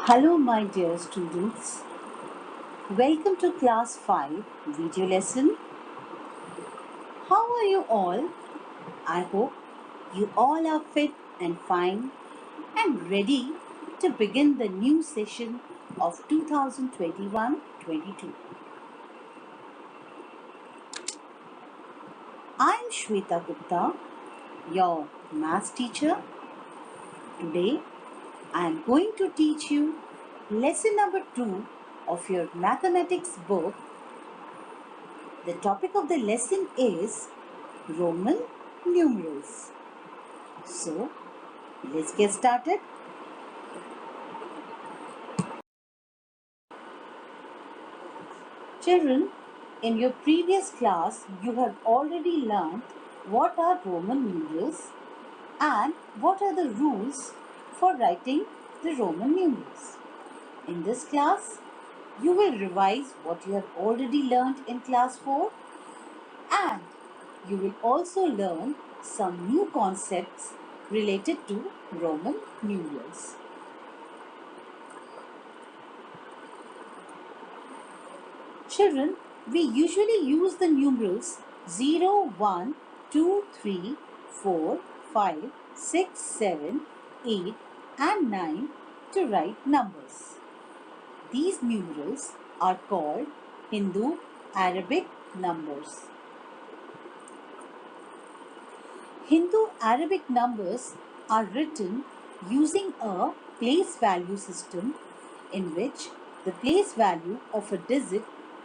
Hello, my dear students. Welcome to Class 5 video lesson. How are you all? I hope you all are fit and fine and ready to begin the new session of 2021-22. I am Shweta Gupta, your maths teacher. Today, I am going to teach you lesson number 2 of your mathematics book. The topic of the lesson is Roman numerals. So, let's get started. Children, in your previous class, you have already learned what are Roman numerals and what are the rules for writing the Roman numerals. In this class, you will revise what you have already learned in class 4 and you will also learn some new concepts related to Roman numerals. Children, we usually use the numerals 0, 1, 2, 3, 4, 5, 6, 7, 8 and 9 to write numbers. These numerals are called Hindu Arabic numbers. Hindu Arabic numbers are written using a place value system in which the place value of a digit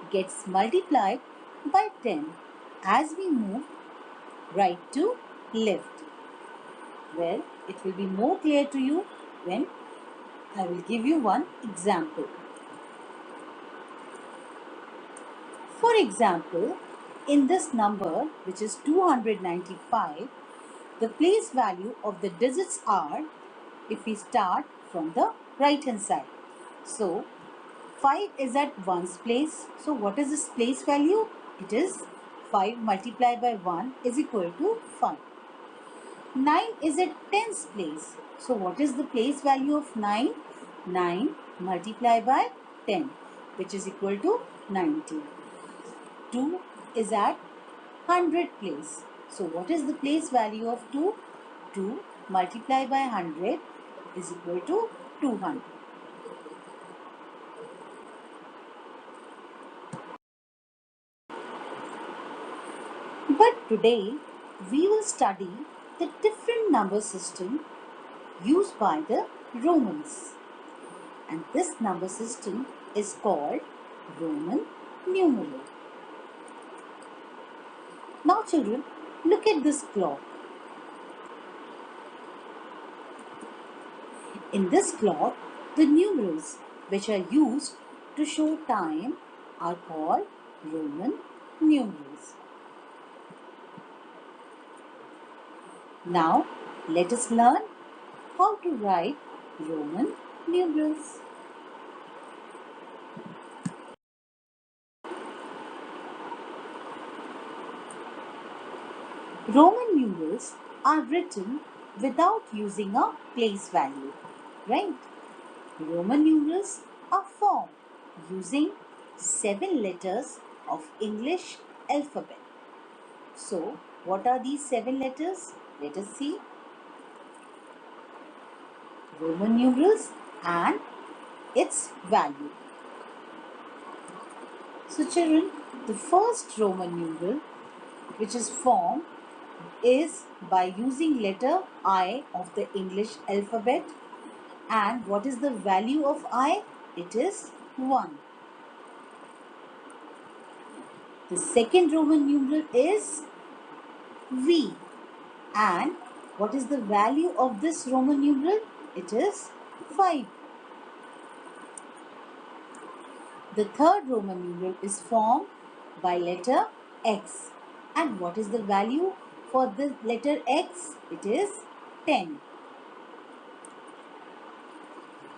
gets multiplied by 10 as we move right to left. Well, it will be more clear to you when I will give you one example. For example, in this number, which is 295, the place value of the digits are, if we start from the right hand side. So, 5 is at 1's place. So, what is this place value? It is 5 multiplied by 1 is equal to 5. 9 is at 10's place. So, what is the place value of 9? 9 multiplied by 10, which is equal to 90. 2 is at 100 place. So, what is the place value of 2? 2 multiplied by 100 is equal to 200. But today we will study the different number system used by the Romans. And this number system is called Roman numeral. Now children, look at this clock. In this clock, the numerals which are used to show time are called Roman numerals. Now, let us learn how to write Roman numerals. Roman numerals are written without using a place value, right? Roman numerals are formed using 7 letters of English alphabet. So, what are these 7 letters? Let us see. Roman numerals and its value. So, children, the first Roman numeral which is formed is by using letter I of the English alphabet. And what is the value of I? It is 1. The second Roman numeral is V. And what is the value of this Roman numeral? It is 5. The third Roman numeral is formed by letter X. And what is the value for the letter X? It is 10.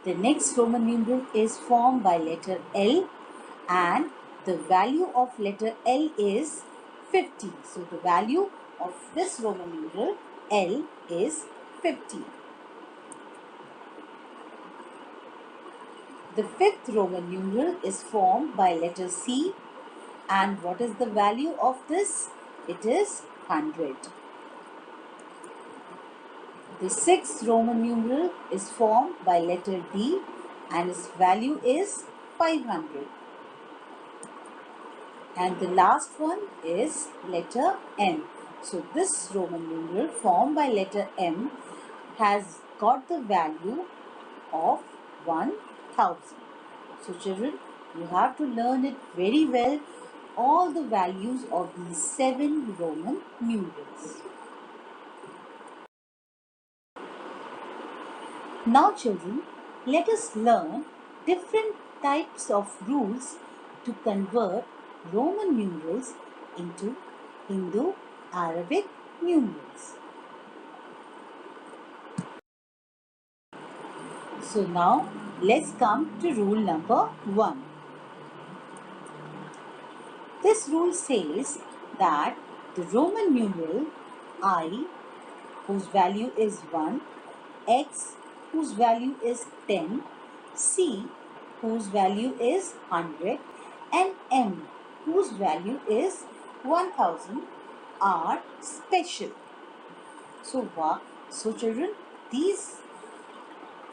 The next Roman numeral is formed by letter L and the value of letter L is 50. So, the value of this Roman numeral L is 50. The fifth Roman numeral is formed by letter C, and what is the value of this? It is 100. The sixth Roman numeral is formed by letter D, and its value is 500. And the last one is letter M. So this Roman numeral formed by letter M has got the value of 1000. So children, you have to learn it very well, all the values of these 7 Roman numerals. Now children, let us learn different types of rules to convert Roman numerals into Hindu Arabic numerals. So now let's come to rule number 1. This rule says that the Roman numeral I, whose value is 1, X, whose value is 10, C, whose value is 100, and M, whose value is 1000, are special. So children, these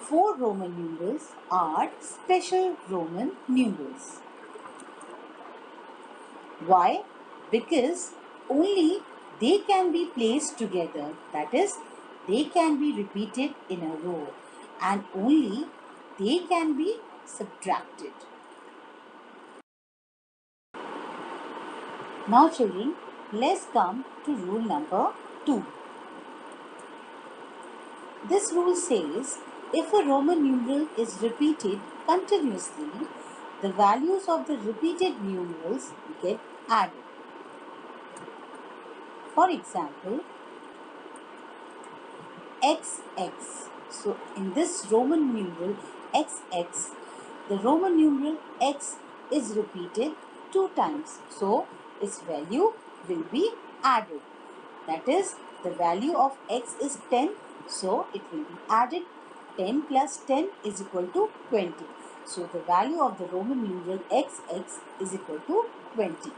4 Roman numerals are special Roman numerals. Why? Because only they can be placed together, that is, they can be repeated in a row, and only they can be subtracted. Now children, let's come to rule number 2. This rule says if a Roman numeral is repeated continuously, the values of the repeated numerals get added. For example, XX. So in this Roman numeral XX, the Roman numeral X is repeated 2 times. So its value will be added. That is, the value of X is 10. So it will be added. 10 plus 10 is equal to 20. So the value of the Roman numeral XX is equal to 20.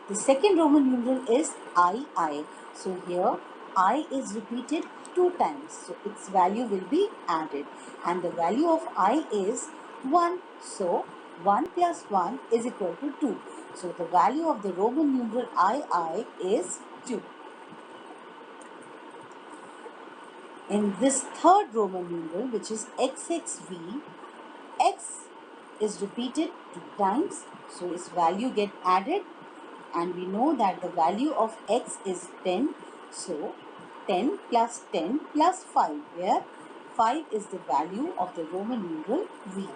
The second Roman numeral is II. So here I is repeated 2 times. So its value will be added. And the value of I is 1. So 1 plus 1 is equal to 2. So the value of the Roman numeral II is 2. In this third Roman numeral, which is XXV, X is repeated 2 times. So its value get added. And we know that the value of X is 10. So 10 plus 10 plus 5, where 5 is the value of the Roman numeral V.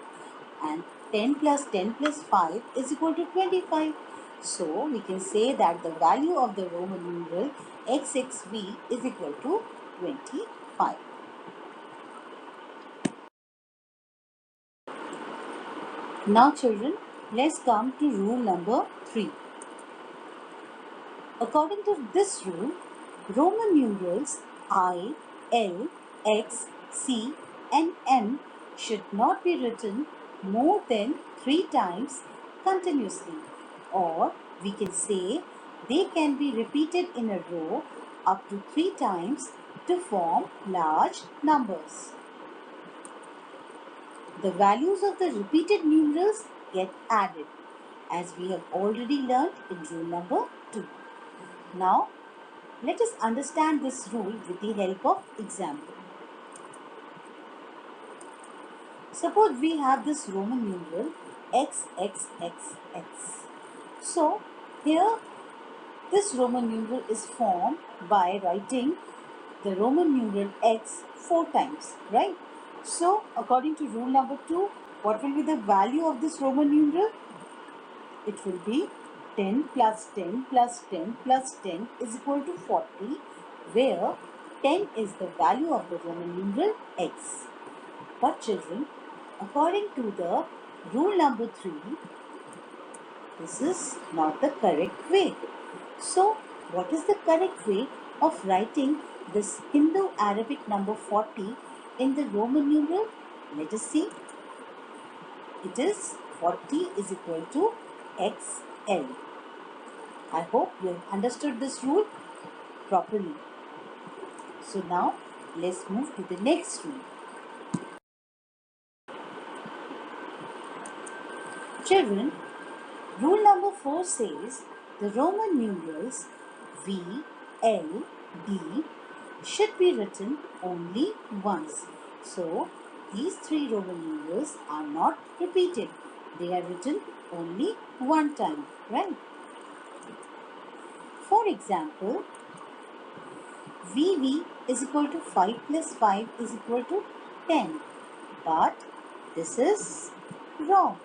And 10 plus 10 plus 5 is equal to 25. So we can say that the value of the Roman numeral XXV is equal to 25. Now children, let's come to rule number 3. According to this rule, Roman numerals I, L, X, C and M should not be written more than 3 times continuously, or we can say they can be repeated in a row up to 3 times to form large numbers. The values of the repeated numerals get added, as we have already learned in rule number 2. Now, let us understand this rule with the help of example. Suppose we have this Roman numeral XXXX. So, here this Roman numeral is formed by writing the Roman numeral X 4 times, right? So, according to rule number 2, what will be the value of this Roman numeral? It will be 10 plus 10 plus 10 plus 10 is equal to 40, where 10 is the value of the Roman numeral X. But children, according to the rule number 3, this is not the correct way. So, what is the correct way of writing this Hindu Arabic number 40 in the Roman numeral? Let us see. It is 40 is equal to XL. I hope you have understood this rule properly. So now let's move to the next rule. Children, rule number 4 says the Roman numerals V, L, D should be written only once. So these three Roman numerals are not repeated. They are written only one time, right? For example, VV is equal to 5 plus 5 is equal to 10. But this is wrong.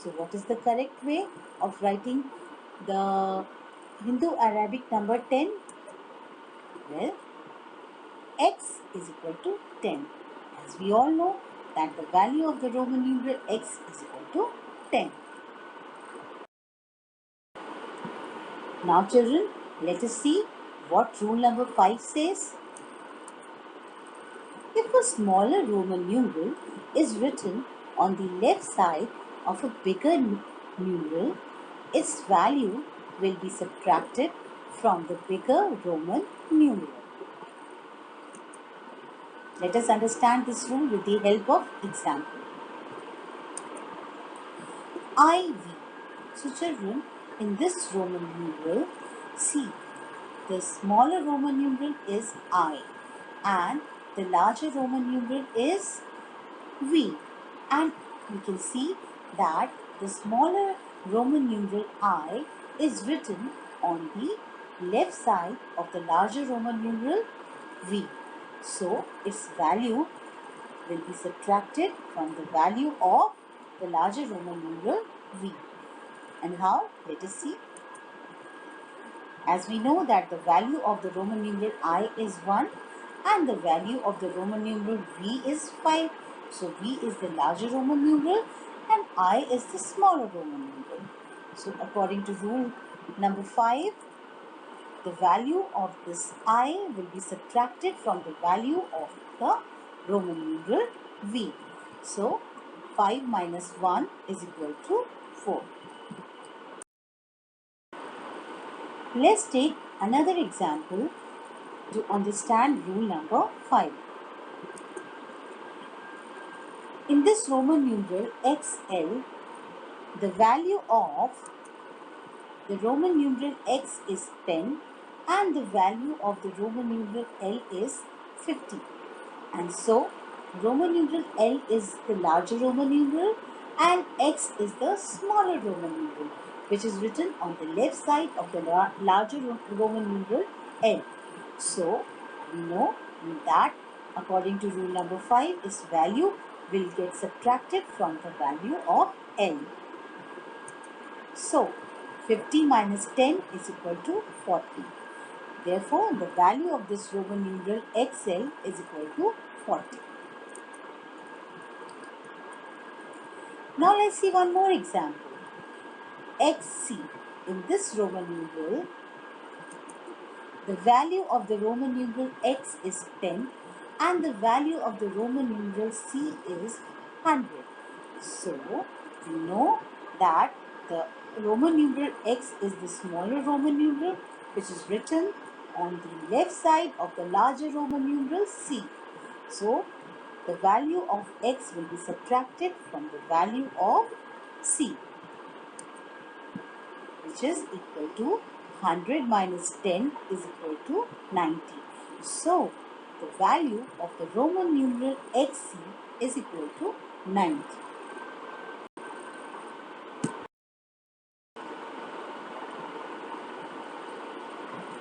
So what is the correct way of writing the Hindu-Arabic number 10? Well, x is equal to 10. As we all know that the value of the Roman numeral x is equal to 10. Now children, let us see what rule number 5 says. If a smaller Roman numeral is written on the left side of a bigger numeral, its value will be subtracted from the bigger Roman numeral. Let us understand this rule with the help of example. IV. So children, in this Roman numeral, see, the smaller Roman numeral is I and the larger Roman numeral is V. And we can see that the smaller Roman numeral I is written on the left side of the larger Roman numeral V. So its value will be subtracted from the value of the larger Roman numeral V. And how? Let us see. As we know that the value of the Roman numeral I is 1 and the value of the Roman numeral V is 5. So V is the larger Roman numeral and I is the smaller Roman numeral. So according to rule number 5, the value of this I will be subtracted from the value of the Roman numeral V. So 5 minus 1 is equal to 4. Let's take another example to understand rule number 5. In this Roman numeral XL, the value of the Roman numeral X is 10 and the value of the Roman numeral L is 50. And so, Roman numeral L is the larger Roman numeral and X is the smaller Roman numeral, which is written on the left side of the larger Roman numeral L. So, we know that according to rule number 5, its value will get subtracted from the value of L. So, 50 minus 10 is equal to 40. Therefore, the value of this Roman numeral XL is equal to 40. Now, let's see one more example. XC. In this Roman numeral, the value of the Roman numeral X is 10 and the value of the Roman numeral C is 100. So, we know that the Roman numeral X is the smaller Roman numeral which is written on the left side of the larger Roman numeral C. So, the value of X will be subtracted from the value of C, which is equal to 100 minus 10 is equal to 90. So, the value of the Roman numeral XC is equal to 90.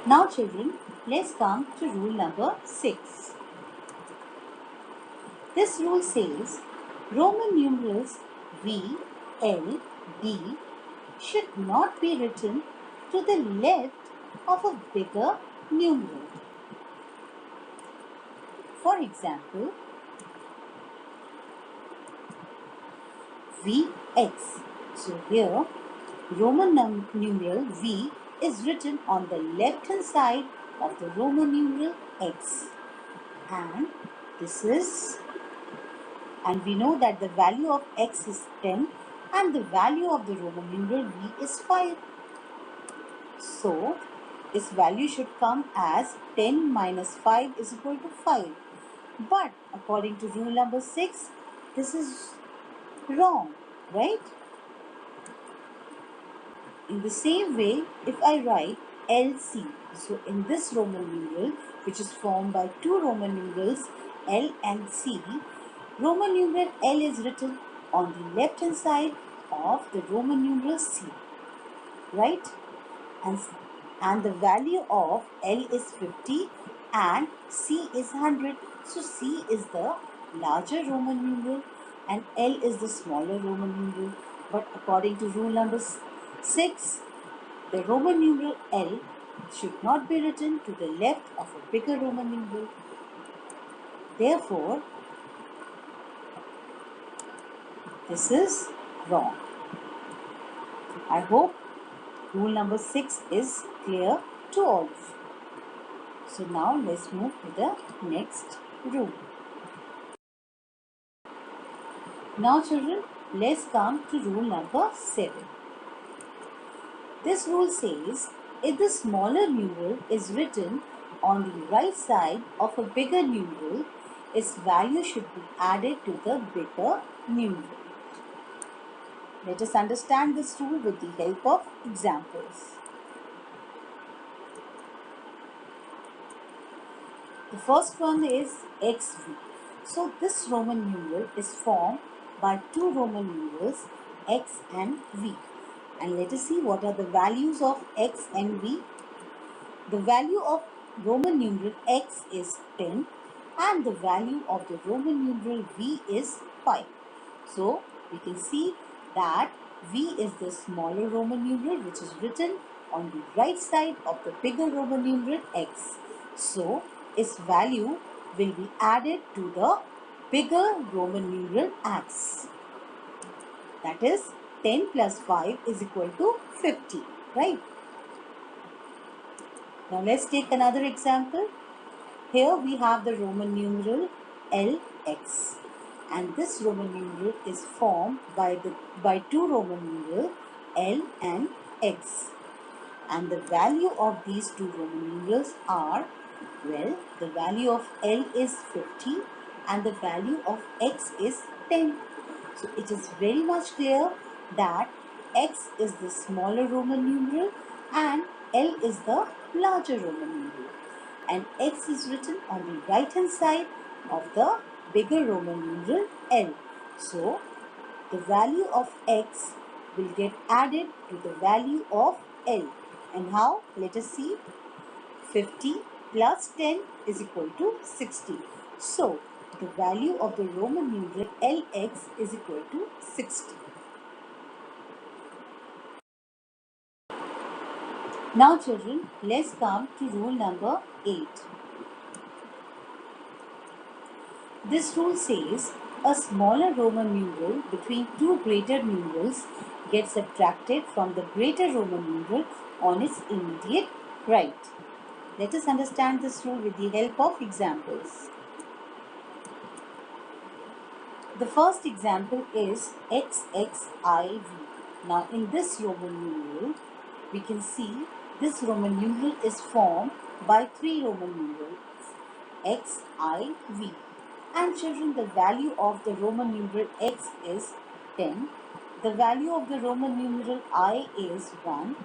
Now children, let's come to rule number 6. This rule says Roman numerals V, L, D should not be written to the left of a bigger numeral. For example, Vx. So here Roman numeral V is written on the left hand side of the Roman numeral X, and this is And we know that the value of x is 10 and the value of the Roman numeral v is 5. So, its value should come as 10 minus 5 is equal to 5. But according to rule number 6, this is wrong, right? In the same way, if I write LC, so in this Roman numeral, which is formed by two Roman numerals L and C, Roman numeral L is written on the left hand side of the Roman numeral C, right? And, and the value of L is 50 and C is 100. So C is the larger Roman numeral and L is the smaller Roman numeral. But according to rule number 6, the Roman numeral L should not be written to the left of a bigger Roman numeral. Therefore, this is wrong. I hope rule number 6 is clear to all of you. So now let's move to the next rule. Now children, let's come to rule number 7. This rule says if the smaller numeral is written on the right side of a bigger numeral, its value should be added to the bigger numeral. Let us understand this rule with the help of examples. The first one is xv. So this Roman numeral is formed by two Roman numerals x and v. And let us see what are the values of x and v. The value of Roman numeral x is 10 and the value of the Roman numeral v is 5. So we can see that v is the smaller Roman numeral which is written on the right side of the bigger Roman numeral x. So its value will be added to the bigger Roman numeral x. That is 10 plus 5 is equal to 50, right? Now let's take another example. Here we have the Roman numeral LX. And this Roman numeral is formed by two Roman numerals L and X. And the value of these two Roman numerals are, well, the value of L is 50 and the value of X is 10. So it is very much clear that X is the smaller Roman numeral and L is the larger Roman numeral. And X is written on the right hand side of the bigger Roman numeral L. So the value of X will get added to the value of L. And how? Let us see. 50 plus 10 is equal to 60. So the value of the Roman numeral LX is equal to 60. Now children, let's come to rule number 8. This rule says a smaller Roman numeral between two greater numerals gets subtracted from the greater Roman numeral on its immediate right. Let us understand this rule with the help of examples. The first example is XXIV. Now in this Roman numeral, we can see this Roman numeral is formed by three Roman numerals XIV. And children, the value of the Roman numeral X is 10. The value of the Roman numeral I is 1.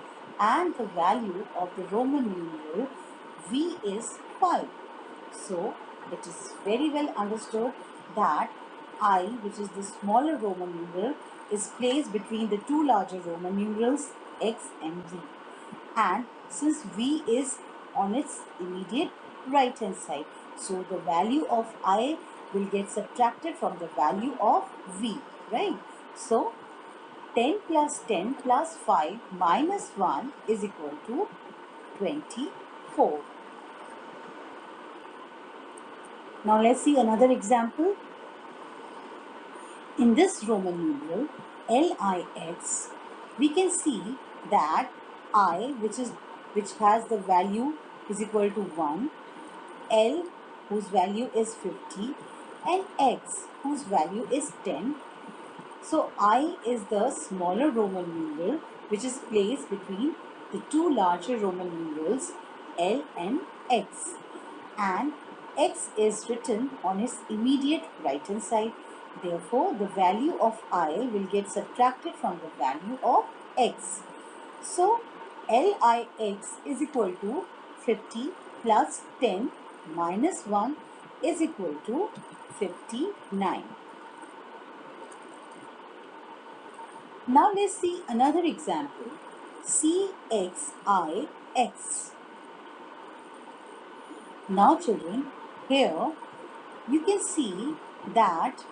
And the value of the Roman numeral V is 5. So, it is very well understood that I, which is the smaller Roman numeral, is placed between the two larger Roman numerals X and V. And since V is on its immediate right hand side, so the value of I will get subtracted from the value of V, right? So 10 plus 10 plus 5 minus 1 is equal to 24. Now let's see another example. In this Roman numeral LIX, we can see that I, which has the value is equal to 1, L, whose value is 50, and x whose value is 10. So I is the smaller Roman numeral which is placed between the two larger Roman numerals L and X, and X is written on its immediate right hand side. Therefore, the value of I will get subtracted from the value of X. So LIX is equal to 50 plus 10 minus 1 is equal to 59. Now let's see another example. CXIX. Now children, here you can see that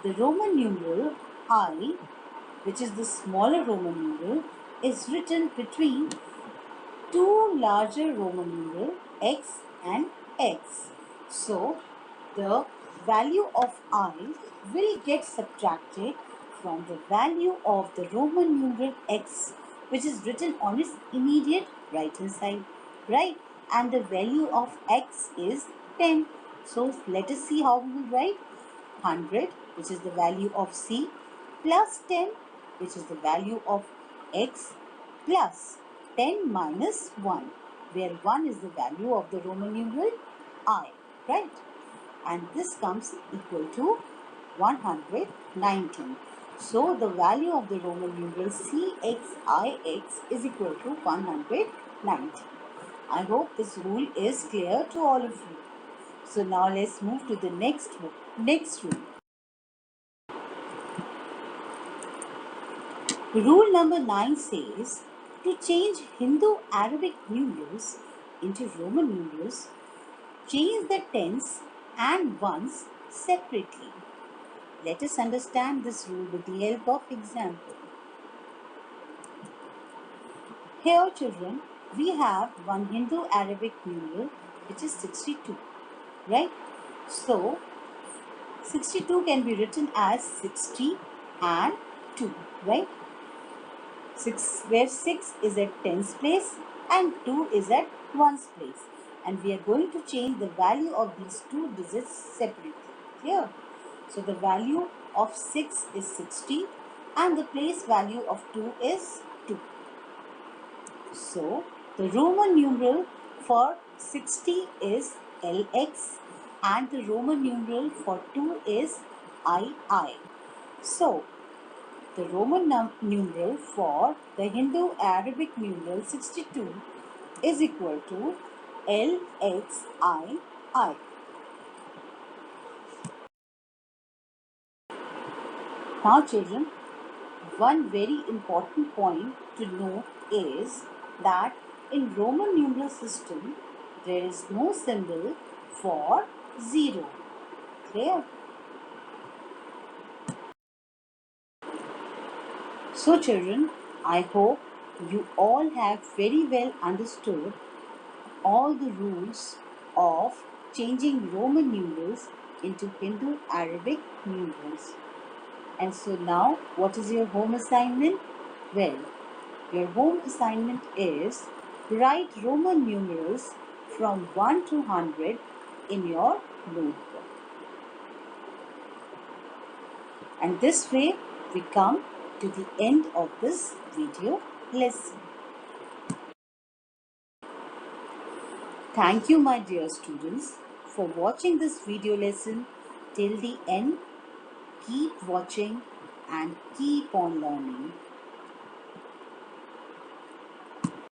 the Roman numeral I, which is the smaller Roman numeral, is written between two larger Roman numeral X and X. So the value of I will get subtracted from the value of the Roman numeral X, which is written on its immediate right hand side, right? And the value of X is 10. So let us see how we will write 100, which is the value of C, plus 10, which is the value of X, plus 10 minus 1, where 1 is the value of the Roman numeral I, right? And this comes equal to 119. So the value of the Roman numeral CXIX is equal to 119. I hope this rule is clear to all of you. So now let's move to the next rule. Rule number 9 says to change Hindu Arabic numerals into Roman numerals, change the tens and ones separately. Let us understand this rule with the help of example. Here children, we have one Hindu Arabic numeral which is 62, right? So 62 can be written as 60 and 2, right? 6 is at tens place and 2 is at ones place, and we are going to change the value of these two digits separately. Clear? So the value of 6 is 60 and the place value of 2 is 2. So the Roman numeral for 60 is LX and the Roman numeral for 2 is II. So the Roman numeral for the Hindu Arabic numeral 62 is equal to LXII. Now children, one very important point to note is that in Roman numeral system there is no symbol for 0. Clear? So children, I hope you all have very well understood all the rules of changing Roman numerals into Hindu Arabic numerals. And so now, what is your home assignment? Well, your home assignment is write Roman numerals from 1 to 100 in your notebook. And this way, we come to the end of this video lesson. Thank you, my dear students, for watching this video lesson till the end. Keep watching and keep on learning.